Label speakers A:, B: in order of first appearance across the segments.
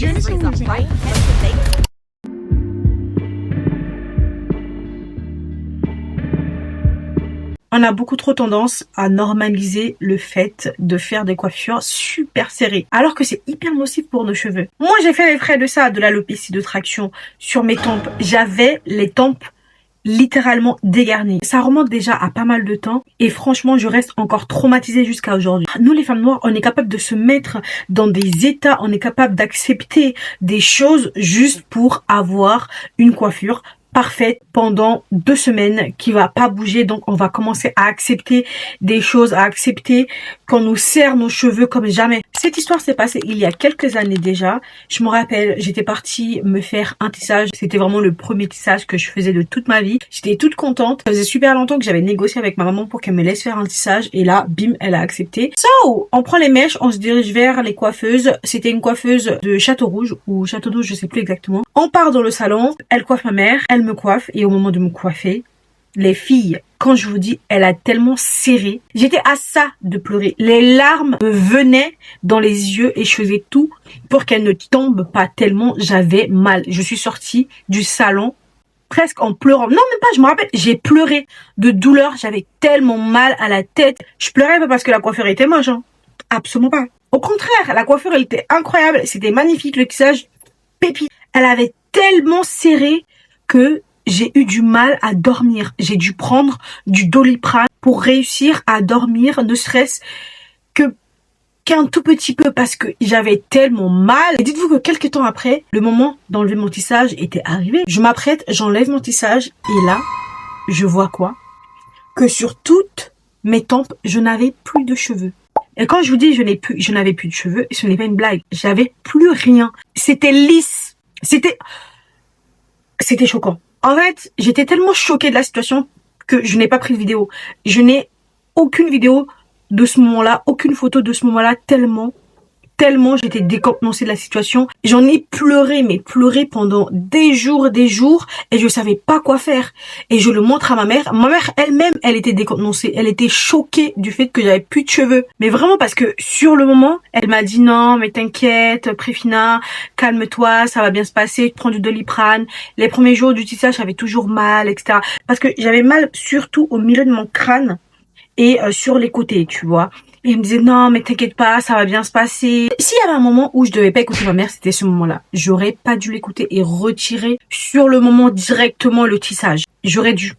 A: On a beaucoup trop tendance à normaliser le fait de faire des coiffures super serrées, alors que c'est hyper nocif pour nos cheveux. Moi, j'ai fait les frais de ça, de l'alopécie de traction sur mes tempes. J'avais les tempes littéralement dégarnies. Ça remonte déjà à pas mal de temps et franchement, je reste encore traumatisée jusqu'à aujourd'hui. Nous, les femmes noires, on est capable de se mettre dans des états, on est capable d'accepter des choses juste pour avoir une coiffure parfaite pendant 2 semaines qui va pas bouger. Donc on va commencer à accepter des choses, à accepter qu'on nous serre nos cheveux comme jamais. Cette histoire s'est passée il y a quelques années déjà. Je me rappelle, j'étais partie me faire un tissage. C'était vraiment le premier tissage que je faisais de toute ma vie. J'étais toute contente. Ça faisait super longtemps que j'avais négocié avec ma maman pour qu'elle me laisse faire un tissage et là, bim, elle a accepté. So, on prend les mèches, on se dirige vers les coiffeuses. C'était une coiffeuse de Château Rouge ou Château d'Eau, je sais plus exactement. On part dans le salon, elle coiffe ma mère, elle me coiffe et au moment de me coiffer, les filles, quand je vous dis, elle a tellement serré, j'étais à ça de pleurer. Les larmes me venaient dans les yeux et je faisais tout pour qu'elle ne tombe pas tellement j'avais mal. Je suis sortie du salon presque en pleurant. Non, même pas, je me rappelle, j'ai pleuré de douleur, j'avais tellement mal à la tête. Je pleurais pas parce que la coiffure était moche, hein. Absolument pas. Au contraire, la coiffure, elle était incroyable, c'était magnifique, le tissage pépite. Elle avait tellement serré que j'ai eu du mal à dormir. J'ai dû prendre du Doliprane pour réussir à dormir, ne serait-ce qu'un tout petit peu parce que j'avais tellement mal. Et dites-vous que quelques temps après, le moment d'enlever mon tissage était arrivé. Je m'apprête, j'enlève mon tissage et là, je vois quoi? Que sur toutes mes tempes, je n'avais plus de cheveux. Et quand je vous dis je n'avais plus de cheveux, ce n'est pas une blague. J'avais plus rien. C'était lisse. C'était choquant. En fait, j'étais tellement choquée de la situation que je n'ai pas pris de vidéo. Je n'ai aucune vidéo de ce moment-là, aucune photo de ce moment-là, tellement j'étais décontenancée de la situation. J'en ai pleuré, mais pleuré pendant des jours, et je savais pas quoi faire. Et je le montre à ma mère. Ma mère elle-même, elle était décontenancée. Elle était choquée du fait que j'avais plus de cheveux. Mais vraiment parce que sur le moment, elle m'a dit non, mais t'inquiète, Préfina, calme-toi, ça va bien se passer, prends du Doliprane. Les premiers jours du tissage, j'avais toujours mal, etc. Parce que j'avais mal surtout au milieu de mon crâne et sur les côtés, tu vois. Et il me disait non mais t'inquiète pas, ça va bien se passer. S'il y avait un moment où je devais pas écouter ma mère, c'était ce moment-là. J'aurais pas dû l'écouter et retirer sur le moment directement le tissage. J'aurais dû.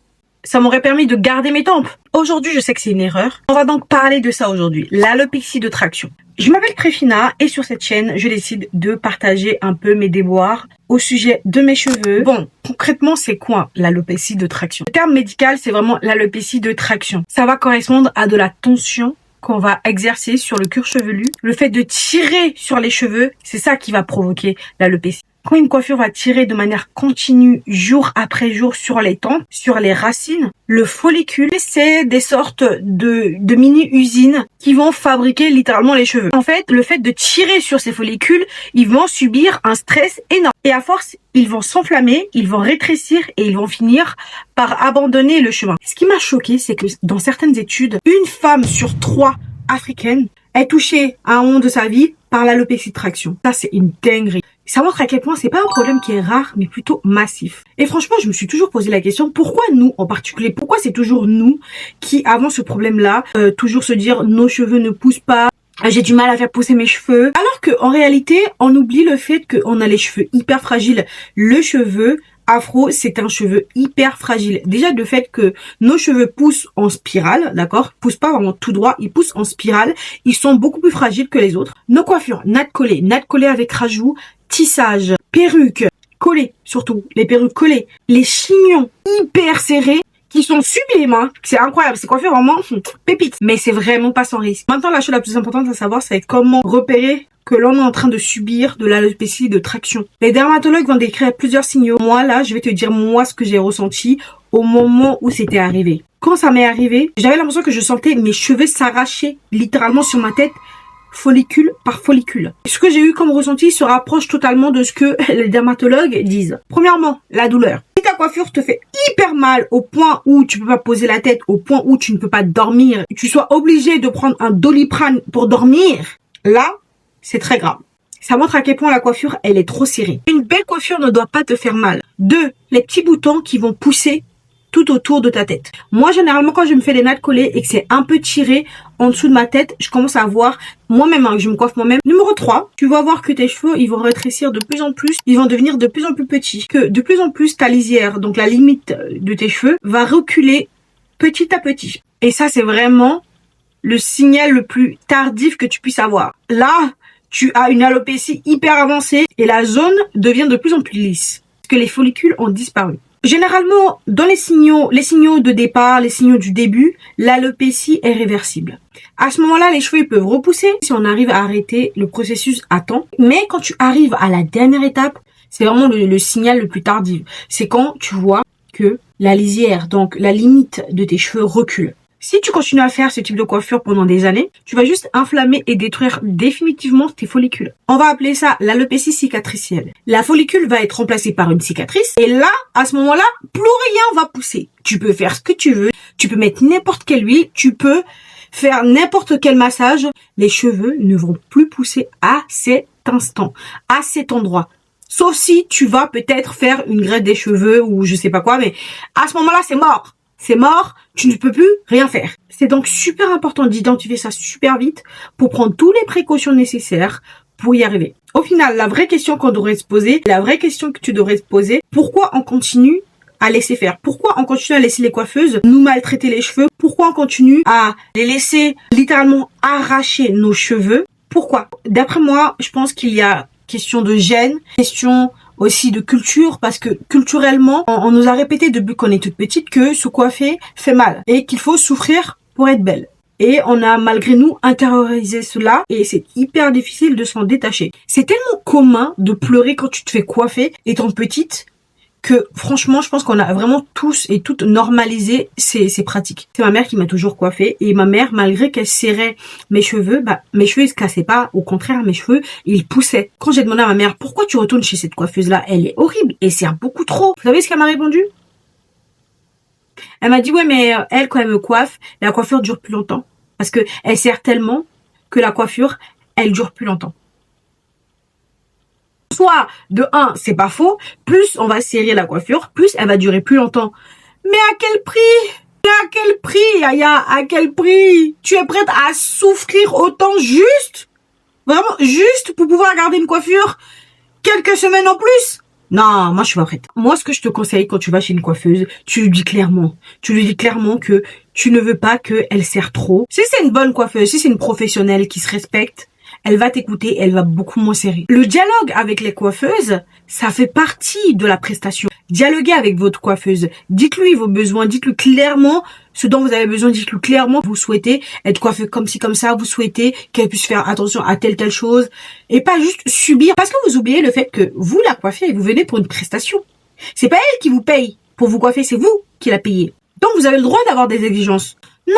A: Ça m'aurait permis de garder mes tempes. Aujourd'hui, je sais que c'est une erreur. On va donc parler de ça aujourd'hui. L'alopécie de traction. Je m'appelle Préfina et sur cette chaîne, je décide de partager un peu mes déboires au sujet de mes cheveux. Bon, concrètement, c'est quoi l'alopécie de traction? Le terme médical, c'est vraiment l'alopécie de traction. Ça va correspondre à de la tension qu'on va exercer sur le cuir chevelu. Le fait de tirer sur les cheveux, c'est ça qui va provoquer l'alopécie. Quand une coiffure va tirer de manière continue, jour après jour, sur les tempes, sur les racines, le follicule, c'est des sortes de mini-usines qui vont fabriquer littéralement les cheveux. En fait, le fait de tirer sur ces follicules, ils vont subir un stress énorme. Et à force, ils vont s'enflammer, ils vont rétrécir et ils vont finir par abandonner le chemin. Ce qui m'a choqué, c'est que dans certaines études, une femme sur 3 africaines est touchée à un moment de sa vie par l'alopécie de traction. Ça, c'est une dinguerie. Ça montre à quel point c'est pas un problème qui est rare, mais plutôt massif. Et franchement, je me suis toujours posé la question, pourquoi nous en particulier? Pourquoi c'est toujours nous qui avons ce problème-là? Toujours se dire, nos cheveux ne poussent pas, j'ai du mal à faire pousser mes cheveux. Alors que en réalité, on oublie le fait qu'on a les cheveux hyper fragiles. Le cheveu afro, c'est un cheveu hyper fragile. Déjà, le fait que nos cheveux poussent en spirale, d'accord? Poussent pas vraiment tout droit, ils poussent en spirale. Ils sont beaucoup plus fragiles que les autres. Nos coiffures, nattes collées avec rajout, tissage, perruques collées, surtout, les perruques collées, les chignons hyper serrés, qui sont sublimes, hein. C'est incroyable, ces coiffures vraiment pépites. Mais c'est vraiment pas sans risque. Maintenant, la chose la plus importante à savoir, c'est comment repérer que l'on est en train de subir de l'alopécie de traction. Les dermatologues vont décrire plusieurs signaux. Moi, là, je vais te dire, moi, ce que j'ai ressenti au moment où c'était arrivé. Quand ça m'est arrivé, j'avais l'impression que je sentais mes cheveux s'arracher littéralement sur ma tête, follicule par follicule. Ce que j'ai eu comme ressenti se rapproche totalement de ce que les dermatologues disent. Premièrement, la douleur. Si ta coiffure te fait hyper mal au point où tu peux pas poser la tête, au point où tu ne peux pas dormir, tu sois obligé de prendre un Doliprane pour dormir, là, c'est très grave. Ça montre à quel point la coiffure, elle est trop serrée. Une belle coiffure ne doit pas te faire mal. 2. Les petits boutons qui vont pousser tout autour de ta tête. Moi, généralement, quand je me fais des nattes collées et que c'est un peu tiré en dessous de ma tête, je commence à voir moi-même, hein, je me coiffe moi-même. Numéro 3, tu vas voir que tes cheveux, ils vont rétrécir de plus en plus, ils vont devenir de plus en plus petits. Que de plus en plus, ta lisière, donc la limite de tes cheveux, va reculer petit à petit. Et ça, c'est vraiment le signal le plus tardif que tu puisses avoir. Là, tu as une alopécie hyper avancée et la zone devient de plus en plus lisse. Parce que les follicules ont disparu. Généralement, dans les signaux de départ, les signaux du début, l'alopécie est réversible. À ce moment-là, les cheveux ils peuvent repousser si on arrive à arrêter le processus à temps. Mais quand tu arrives à la dernière étape, c'est vraiment le signal le plus tardif. C'est quand tu vois que la lisière, donc la limite de tes cheveux recule. Si tu continues à faire ce type de coiffure pendant des années, tu vas juste inflammer et détruire définitivement tes follicules. On va appeler ça l'alopécie cicatricielle. La follicule va être remplacée par une cicatrice et là, à ce moment-là, plus rien va pousser. Tu peux faire ce que tu veux, tu peux mettre n'importe quelle huile, tu peux faire n'importe quel massage. Les cheveux ne vont plus pousser à cet instant, à cet endroit. Sauf si tu vas peut-être faire une greffe des cheveux ou je sais pas quoi, mais à ce moment-là, c'est mort. C'est mort, tu ne peux plus rien faire. C'est donc super important d'identifier ça super vite pour prendre toutes les précautions nécessaires pour y arriver. Au final, la vraie question qu'on devrait se poser, la vraie question que tu devrais te poser, pourquoi on continue à laisser faire? Pourquoi on continue à laisser les coiffeuses nous maltraiter les cheveux? Pourquoi on continue à les laisser littéralement arracher nos cheveux? Pourquoi? D'après moi, je pense qu'il y a question de gêne, question aussi de culture, parce que culturellement, on nous a répété depuis qu'on est toute petite que se coiffer fait mal et qu'il faut souffrir pour être belle. Et on a malgré nous intériorisé cela et c'est hyper difficile de s'en détacher. C'est tellement commun de pleurer quand tu te fais coiffer étant petite que franchement, je pense qu'on a vraiment tous et toutes normalisé ces pratiques. C'est ma mère qui m'a toujours coiffée et ma mère, malgré qu'elle serrait mes cheveux, mes cheveux ils se cassaient pas. Au contraire, mes cheveux, ils poussaient. Quand j'ai demandé à ma mère, pourquoi tu retournes chez cette coiffeuse-là? Elle est horrible et c'est beaucoup trop. Vous savez ce qu'elle m'a répondu? Elle m'a dit, ouais, mais elle, quand elle me coiffe, la coiffure dure plus longtemps. Parce que elle serre tellement que la coiffure, elle dure plus longtemps. Soit, de 1, c'est pas faux, plus on va serrer la coiffure, plus elle va durer plus longtemps. Mais à quel prix? À quel prix, Aya? À quel prix? Tu es prête à souffrir autant juste? Vraiment, juste pour pouvoir garder une coiffure quelques semaines en plus? Non, moi je suis pas prête. Moi, ce que je te conseille quand tu vas chez une coiffeuse, tu lui dis clairement. Tu lui dis clairement que tu ne veux pas qu'elle serre trop. Si c'est une bonne coiffeuse, si c'est une professionnelle qui se respecte, elle va t'écouter, elle va beaucoup moins serrer. Le dialogue avec les coiffeuses, ça fait partie de la prestation. Dialoguez avec votre coiffeuse. Dites-lui vos besoins, dites-lui clairement ce dont vous avez besoin, dites-lui clairement vous souhaitez être coiffée comme ci, comme ça, vous souhaitez qu'elle puisse faire attention à telle chose et pas juste subir. Parce que vous oubliez le fait que vous la coiffez et vous venez pour une prestation. C'est pas elle qui vous paye pour vous coiffer, c'est vous qui la payez. Donc vous avez le droit d'avoir des exigences. Non!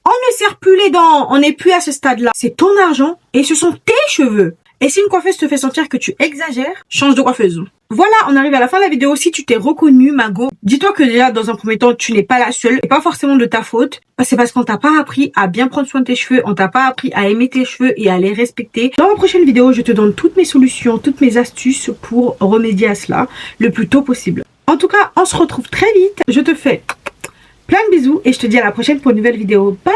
A: On ne serre plus les dents, on n'est plus à ce stade-là. C'est ton argent et ce sont tes cheveux. Et si une coiffeuse te fait sentir que tu exagères, change de coiffeuse. Voilà, on arrive à la fin de la vidéo. Si tu t'es reconnue, Mago, dis-toi que déjà, dans un premier temps, tu n'es pas la seule. C'est pas forcément de ta faute. C'est parce qu'on t'a pas appris à bien prendre soin de tes cheveux. On t'a pas appris à aimer tes cheveux et à les respecter. Dans la prochaine vidéo, je te donne toutes mes solutions, toutes mes astuces pour remédier à cela le plus tôt possible. En tout cas, on se retrouve très vite. Je te fais plein de bisous et je te dis à la prochaine pour une nouvelle vidéo. Bye!